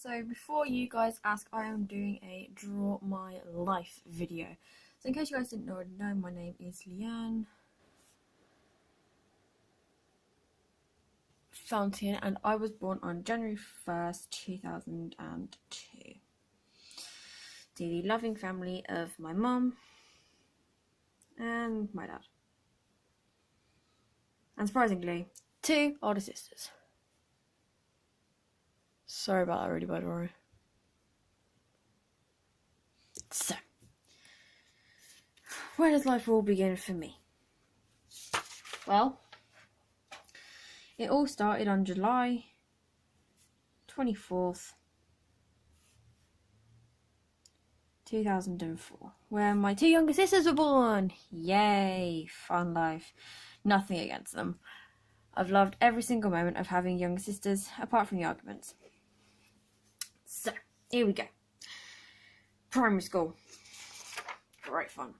So before you guys ask, I am doing a draw my life video. So in case you guys didn't already know, my name is Leanne Fountain and I was born on January 1st, 2002. To the loving family of my mum and my dad. And surprisingly, 2 older sisters. Sorry about that really bad worry. So, where does life all begin for me? Well, it all started on July 24th, 2004, where my 2 younger sisters were born. Yay, fun life. Nothing against them. I've loved every single moment of having younger sisters, apart from the arguments. So, here we go. Primary school. Great fun.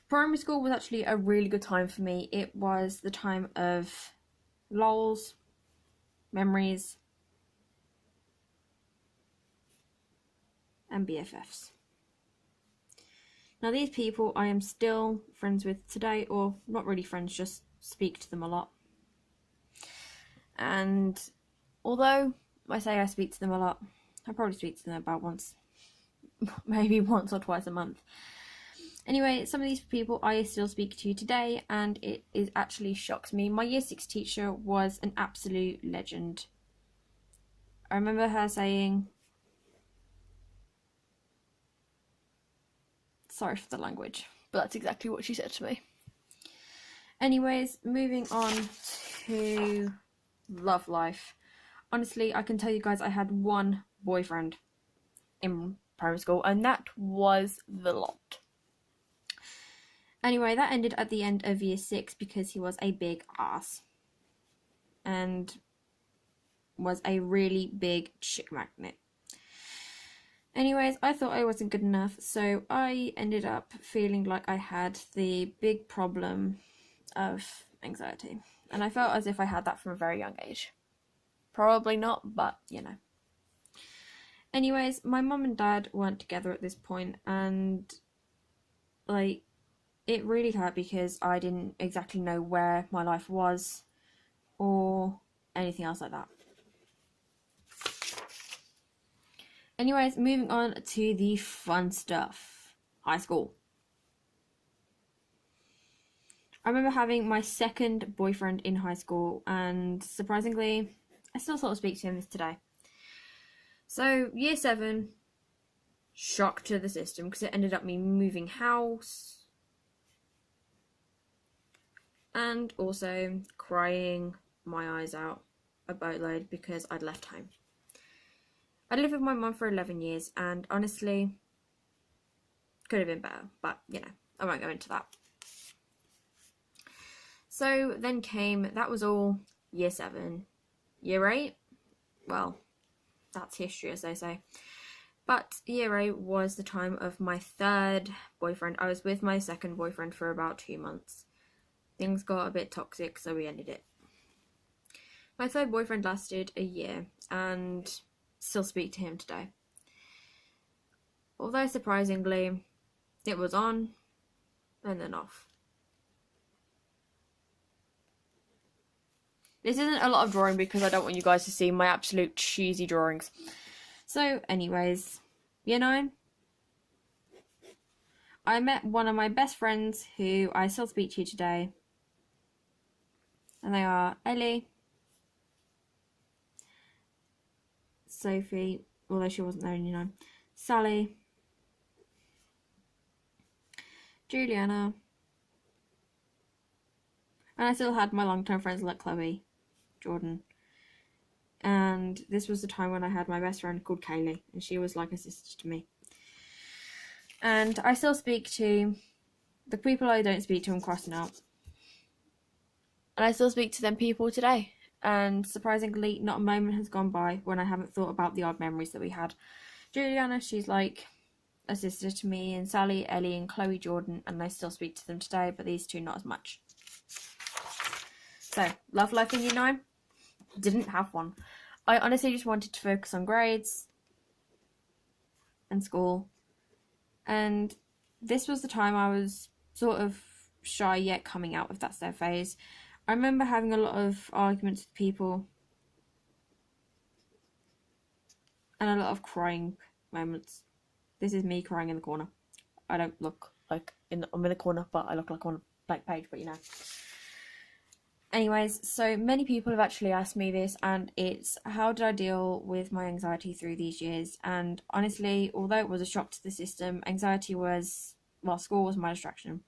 Primary school was actually a really good time for me. It was the time of lols, memories, and BFFs. Now these people I am still friends with today, or not really friends, just speak to them a lot. And although I say I speak to them a lot, I probably speak to them about maybe once or twice a month. Anyway, some of these people I still speak to today, and it actually shocks me. My year 6 teacher was an absolute legend. I remember her saying, sorry for the language, but that's exactly what she said to me. Anyways, moving on to love life. Honestly, I can tell you guys I had one boyfriend in primary school, and that was the lot. Anyway, that ended at the end of year 6 because he was a big ass and was a really big chick magnet. Anyways, I thought I wasn't good enough, so I ended up feeling like I had the big problem of anxiety. And I felt as if I had that from a very young age. Probably not, but you know. Anyways, my mum and dad weren't together at this point, and like, it really hurt because I didn't exactly know where my life was or anything else like that. Anyways, moving on to the fun stuff. High school. I remember having my second boyfriend in high school, and surprisingly, I still sort of speak to him today. So, year 7, shock to the system because it ended up me moving house and also crying my eyes out a boatload because I'd left home. I lived with my mum for 11 years, and honestly, could have been better, but you know, I won't go into that. So then came, that was all year 7. Year 8, well, that's history as they say. But year 8 was the time of my 3rd boyfriend. I was with my 2nd boyfriend for about 2 months. Things got a bit toxic, so we ended it. My 3rd boyfriend lasted a year, and still speak to him today. Although surprisingly, it was on and then off. This isn't a lot of drawing because I don't want you guys to see my absolute cheesy drawings. So anyways, year 9, I met one of my best friends who I still speak to today. And they are Ellie, Sophie, although she wasn't there in year 9, Sally, Juliana, and I still had my long-term friends like Chloe, Jordan, and this was the time when I had my best friend called Kaylee, and she was like a sister to me. And I still speak to the people I don't speak to, I'm crossing out. And I still speak to them people today. And surprisingly, not a moment has gone by when I haven't thought about the odd memories that we had. Juliana, she's like a sister to me, and Sally, Ellie, and Chloe, Jordan, and I still speak to them today, but these 2 not as much. So, love life in year 9? Didn't have one. I honestly just wanted to focus on grades and school. And this was the time I was sort of shy yet coming out of that sad phase. I remember having a lot of arguments with people and a lot of crying moments. This is me crying in the corner. I don't look like I'm in the corner, but I look like I'm on a blank page, but you know. Anyways, so many people have actually asked me this, and it's how did I deal with my anxiety through these years? And honestly, although it was a shock to the system, school was my distraction.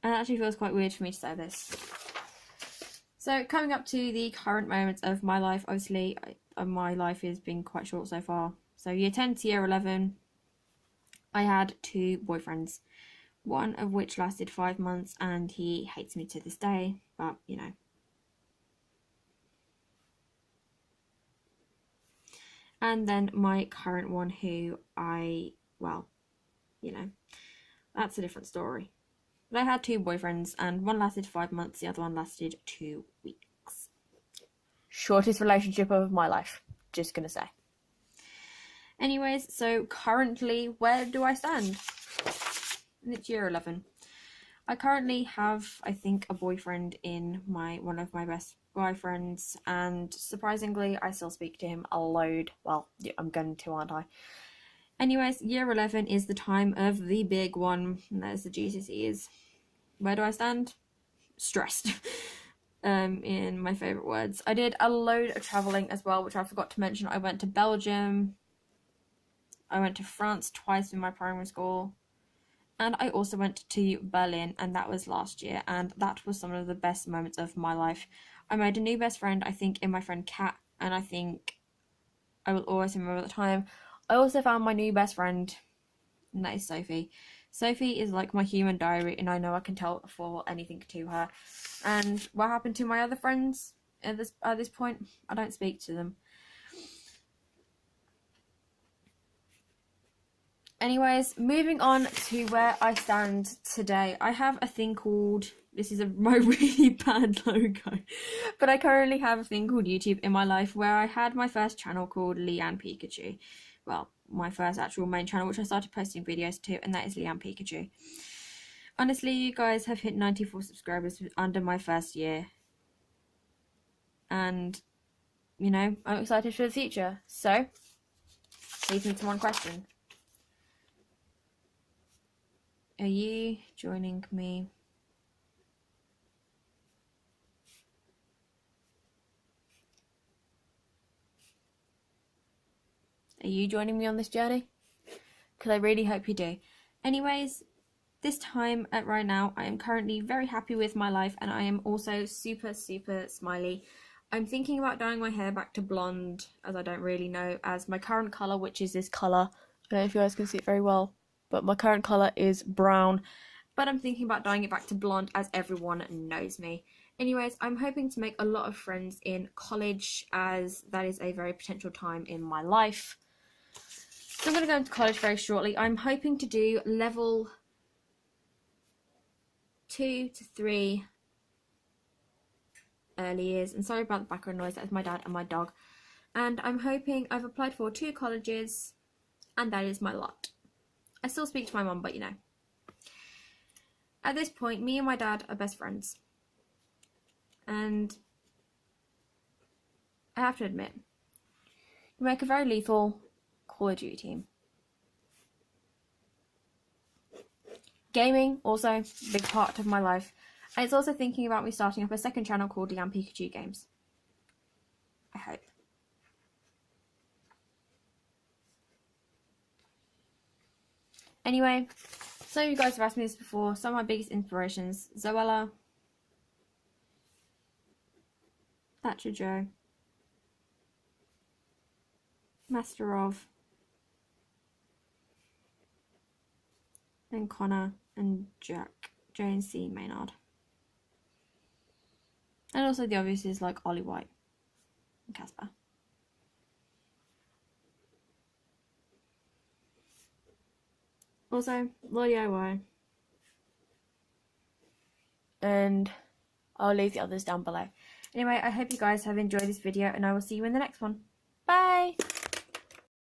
And it actually feels quite weird for me to say this. So coming up to the current moments of my life, obviously my life has been quite short so far. So year 10 to year 11, I had 2 boyfriends, one of which lasted 5 months, and he hates me to this day, but you know. And then my current one, who that's a different story. But I had 2 boyfriends, and one lasted 5 months, the other one lasted 2 weeks. Shortest relationship of my life, just gonna say. Anyways, so currently, where do I stand? And it's year 11. I currently have, I think, a boyfriend in one of my best guy friends, and surprisingly, I still speak to him a load. Well, I'm going to, aren't I? Anyways, year 11 is the time of the big one, and that is the GCSEs. Where do I stand? Stressed. In my favourite words. I did a load of travelling as well, which I forgot to mention. I went to Belgium. I went to France twice in my primary school. And I also went to Berlin, and that was last year, and that was some of the best moments of my life. I made a new best friend, I think, in my friend Kat, and I think I will always remember the time. I also found my new best friend, and that is Sophie. Sophie is like my human diary, and I know I can tell for anything to her. And what happened to my other friends at this point? I don't speak to them. Anyways, moving on to where I stand today. I have a thing called, this is my really bad logo, but I currently have a thing called YouTube in my life, where I had my first channel called Leanne Pikachu. Well, my first actual main channel, which I started posting videos to, and that is Leanne Pikachu. Honestly, you guys have hit 94 subscribers under my first year. And, you know, I'm excited for the future. So, leads me to one question. Are you joining me? Are you joining me on this journey? Because I really hope you do. Anyways, this time right now, I am currently very happy with my life, and I am also super, super smiley. I'm thinking about dyeing my hair back to blonde, as I don't really know, as my current colour, which is this colour. I don't know if you guys can see it very well, but my current colour is brown. But I'm thinking about dyeing it back to blonde, as everyone knows me. Anyways, I'm hoping to make a lot of friends in college, as that is a very potential time in my life. So I'm going to go into college very shortly. I'm hoping to do level 2 to 3 early years. And sorry about the background noise, that is my dad and my dog. And I'm hoping, I've applied for 2 colleges, and that is my lot. I still speak to my mum, but you know. At this point, me and my dad are best friends. And I have to admit, we make a very lethal Call of Duty team. Gaming, also a big part of my life. And it's also thinking about me starting up a second channel called Leanne Pikachu Games. I hope. Anyway, so you guys have asked me this before. Some of my biggest inspirations: Zoella, Thatcher Joe, Master of, and Connor and Jack, J&C Maynard. And also the obvious is like Ollie White and Casper. Also, Lord DIY. and I'll leave the others down below. Anyway, I hope you guys have enjoyed this video, and I will see you in the next one. Bye!